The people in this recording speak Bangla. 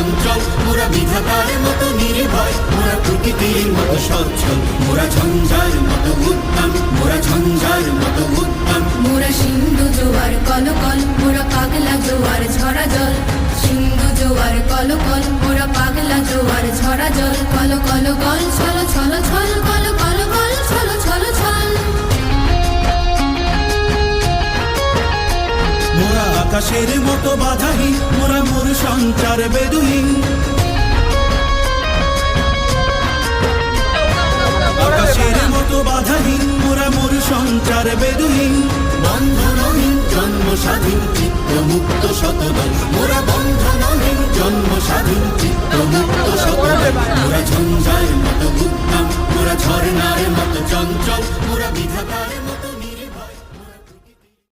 চঞ্চল, মোরা বিধাতার মতো নির্ভয়, মোরা প্রকৃতির মতো সচ্ছল, মোরা ঝঞ্ঝার মতো উদ্যম, মোরা ঝঞ্ঝার মতো উদ্যম। মোরা সিন্ধু জোয়ার কলকল, মোরা পাগলা জোয়ার ঝরা জল। সিন্ধু জোয়ার কলকল, মোরা পাগলা জোয়ার ঝরা জল। কল কল কল ছল ছল ছল, কল কল কল ছল ছল ছল। মোরা আকাশের মতো বাধাহীন, মোরা মোর সঞ্চার বেদুহীন। আকাশের মতো বাধাহীন, মোরা মোর সঞ্চার বেদুহীন। বন্ধনহীন জন্ম স্বাধীন, চিত্ত মুক্ত শতদল, মোরা বন্ধনহীন জন্ম স্বাধীন, চিত্ত মুক্ত শতদল। মোরা